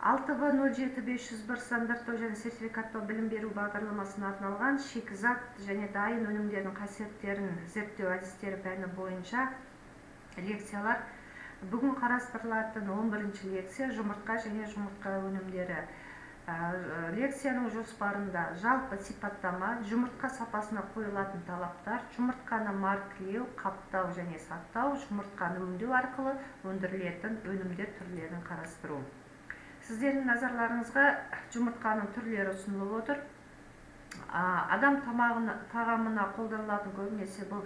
6В07501 стандарттоо және сертификаттау білім беру бағдарламасына арналған шикізат және дайын өнімдердің қасиеттерін зерттеу әдістері пәні бойынша лекциялар. Бүгін қарастырылатын 11-ші лекция жұмыртқа және жұмыртқа өнімдері. Лекцияның жоспарында жалпы сипаттама, жұмыртқа сапасына қойылатын талаптар, жұмыртқаны маркілеу, қаптау және сақтау, жұмыртқаны өңдеу арқылы өндірілетін өнімдер түрлерін қарастыру. Сіздердің назарларыңызға жұмыртқаның түрлері ұсынылып отыр. Адам тағамына қолданылатын көбінесе бұл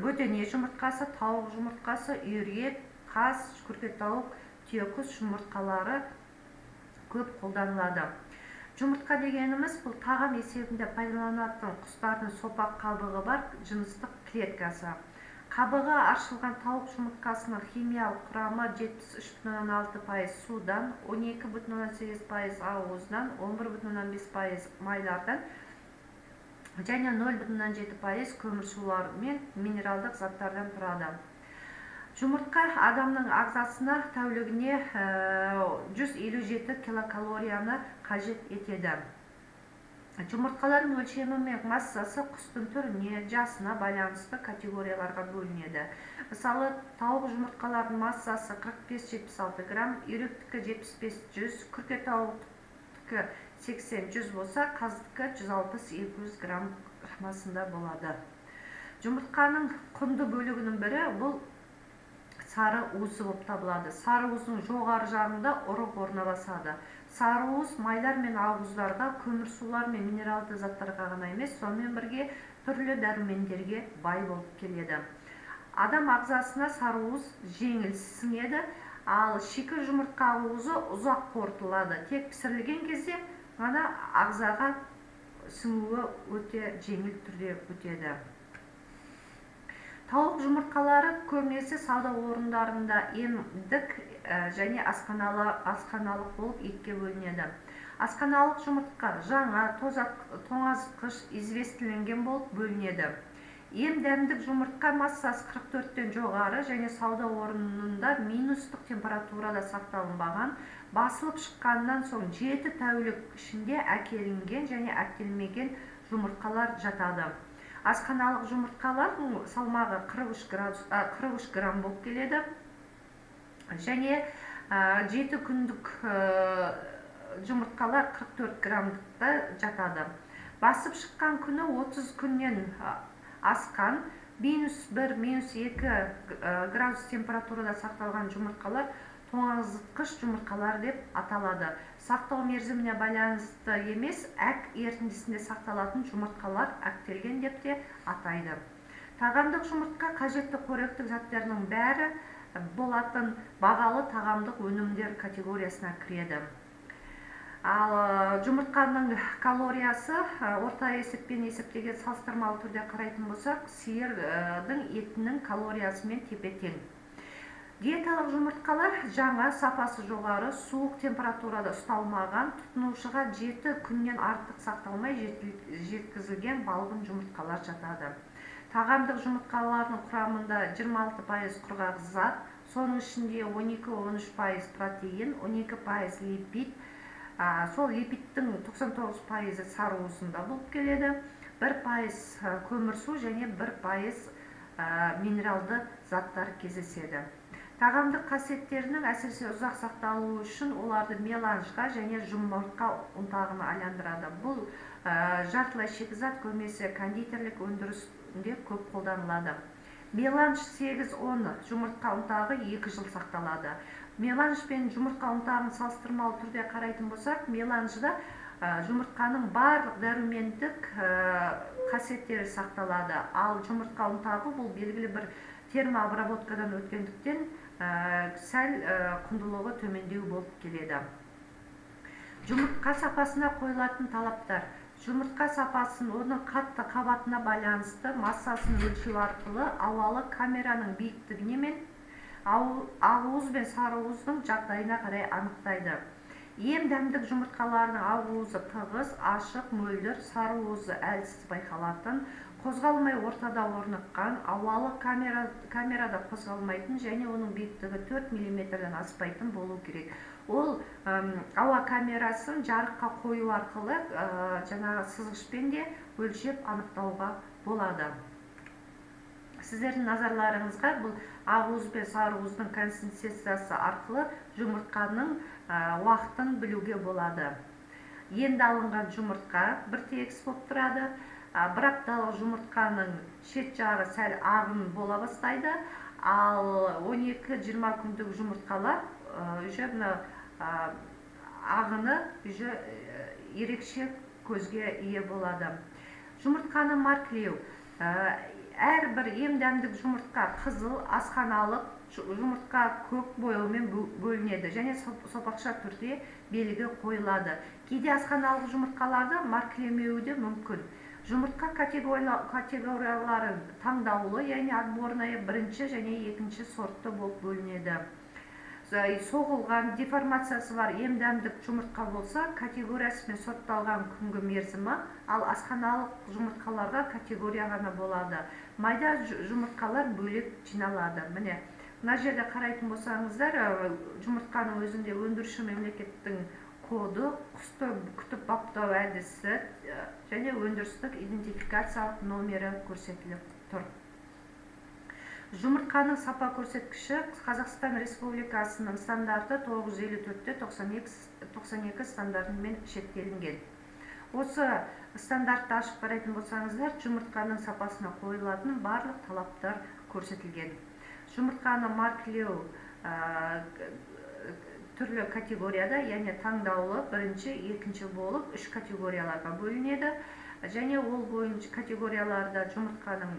бөтене жұмыртқасы, тауық жұмыртқасы, үйрек, қаз, күркет тауық, түйеқұс жұмыртқалары көп қолданылады. Жұмыртқа дегеніміз бұл тағам есебінде пайдаланатын құстардың сопақ қабығы бар жыныстық клеткасы. Қабығы аршылған тауық жұмыртқасының химиялық құрамы 73,6% судан, 12,8% ауыздан, 11,5% майлардан және 0,7% көмірсулар мен минералдық заттардан тұрады. Жұмыртқа адамның ағзасына тәулігіне 157 килокалорияны қажет етеді. Жұмыртқалардың өлшемі мен массасы құстың түріне, жасына байланысты категорияларға бөлінеді. Мысалы, тауық жұмыртқалардың массасы 45-76 грамм, үйректікі 75-100, күркет тауықтікі 80-100 болса, қаздікі 160-200 грамм массында болады. Жұмыртқаның құнды бөлігінің бірі бұл сары уызы болып табылады. Сары уыздың жоғары жағында ұрық орналасады. Сары уыз майлар мен ауыздарға, көмірсулар мен минералды заттарға ғана емес, сонымен бірге түрлі дәрумендерге бай болып келеді. Адам ағзасына сары уыз жеңіл сіңеді, ал шикі жұмыртқа уызы ұзақ қорытылады. Тек пісірілген кезде ғана ағзаға сіңуі өте жеңіл түрде өтеді. Тауық жұмыртқалары көбінесе сауда орындарында емдік және асханалық болып екіге бөлінеді. Асханалық жұмыртқа жаңа, тоңазытқыш, известіленген болып бөлінеді. Ем-дәмдік жұмыртқа массасы 44-тен жоғары және сауда орнында минустық температурада сақталынбаған, басылып шыққаннан соң 7 тәулік ішінде әкелінген және әкелмеген жұмыртқалар жатады. Асханалық жұмыртқалардың салмағы 43 грамм болып келеді және 7 күндік жұмыртқалар 44 граммдықта жатады. Басып шыққан күні 30 күннен асқан, -1, -2 градус температурада сақталған жұмыртқалар тоңазытқыш жұмыртқалар деп аталады. Сақтау мерзіміне байланысты емес, әк ерітіндісінде сақталатын жұмыртқалар әктелген деп те атайды. Тағамдық жұмыртқа қажетті қоректік заттарының бәрі болатын бағалы тағамдық өнімдер категориясына кіреді. Ал жұмыртқаның калориясы орта есеппен есептеген салыстырмалы түрде қарайтын болсақ, сиырдың етінің калориясымен тепе-тең. Диеталық жұмыртқалар жаңа, сапасы жоғары, суық температурада ұсталмаған, тұтынушыға 7 күннен артық сақталмай жеткізілген балғын жұмыртқалар жатады. Тағамдық жұмыртқалардың құрамында 26% құрғақ зат, соның ішінде 12-13% протеин, 12% липид. Сол липидтің 99% сары уызында болып келеді, 1% көмірсу және 1% минералды заттар кездеседі. Тағамдық қасиеттерінің әсіресе ұзақ сақталуы үшін оларды меланжға және жұмыртқа ұнтағына айландырады. Бұл жартылай шикізат көбінесе кондитерлік өндірісінде көп қолданылады. Меланж 8-10 жұмыртқа ұнтағы 2 жыл сақталады. Меланж пен жұмыртқа ұнтағын салыстырмалы түрде қарайтын болсақ, меланжда жұмыртқаның барлық дәрумендік қасиеттері сақталады. Ал жұмыртқа ұнтағы бұл белгілі бір термообработкадан өткендіктен сәл құндылығы төмендеу болып келеді. Жұмыртқа сапасына қойылатын талаптар. Жұмыртқа сапасын оның қатты қабатына байланысты массасын өлшеу арқылы ауалы камераның биіктігіне мен ақуыз бен сары уыздың жағдайына қарай анықтайды. Ем-дәмдік жұмыртқалардың ақуызы тығыз, ашық, мөлдір, сары уызы әлсіз байқалатын, қозғалмай ортада орныққан, ауалы камерада қозғалмайтын және оның биіктігі 4 мм-ден аспайтын болу керек. Ол ауа камерасын жарыққа қою арқылы жаңағы сызғышпен де өлшеп анықтауға болады. Сіздердің назарларыңызға бұл ақуыз бен сарыуыздың консистенциясы арқылы жұмыртқаның уақытын білуге болады. Енді алынған жұмыртқа бір тегіс болып тұрады. Бір апталық жұмыртқаның шет жағы сәл ағын бола бастайды, ал 12-20 күндік жұмыртқалар уже ағыны ерекше көзге ие болады. Жұмыртқаны маркілеу. Әрбір емдәмдік жұмыртқа қызыл, асханалық, жұмыртқа көк бояумен бөлінеді және сопақша түрде белгі қойылады. Кейде асханалық жұмыртқаларды маркілемеуі де мүмкін. Жұмыртқа категориялары таңдаулы, яғни отборная бірінші және екінші сортты болып бөлінеді. Соғылған, деформациясы бар емдәмдік жұмыртқа болса, категориясымен сортталған күнгі мерзімі, ал асханалық жұмыртқаларға категория ғана болады. Майда жұмыртқалар бөлек жиналады. Міне, мына жерде қарайтын болсаңыздар, жұмыртқаның өзінде өндіруші мемлекеттің коды, құсты күтіп баптау әдісі және өндірістік идентификациялық номері көрсетіліп тұр. Жұмыртқаның сапа көрсеткіші Қазақстан Республикасының стандарты 954-92 стандартымен шектелінген. Осы стандартты ашып қарайтын болсаңыздар, жұмыртқаның сапасына қойылатын барлық талаптар көрсетілген. Жұмыртқаны маркілеу түрлі категорияда, яғни таңдаулы бірінші, екінші болып 3 категорияларға бөлінеді. Және ол бойынша категорияларда жұмыртқаның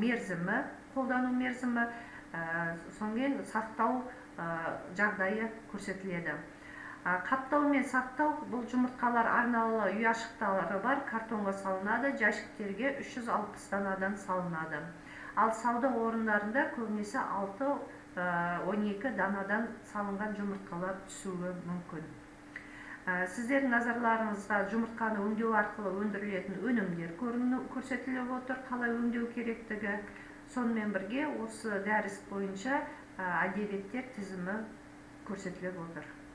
мерзімі, қолдану мерзімі, соңген сақтау жағдайы көрсетіледі. Қаптау мен сақтау, бұл жұмыртқалар арналы ұяшықтары бар картонға салынады, жәшіктерге 360 данадан салынады. Ал сауда орындарында көбінесе 6-12 данадан салынған жұмыртқалар түсуі мүмкін. Сіздердің назарларыңызға жұмыртқаны өңдеу арқылы өндірілетін өнімдер көрсетіліп отыр, қалай өңдеу керектігі. Сонымен бірге осы дәріс бойынша әдебиеттер тізімі көрсетіліп отыр.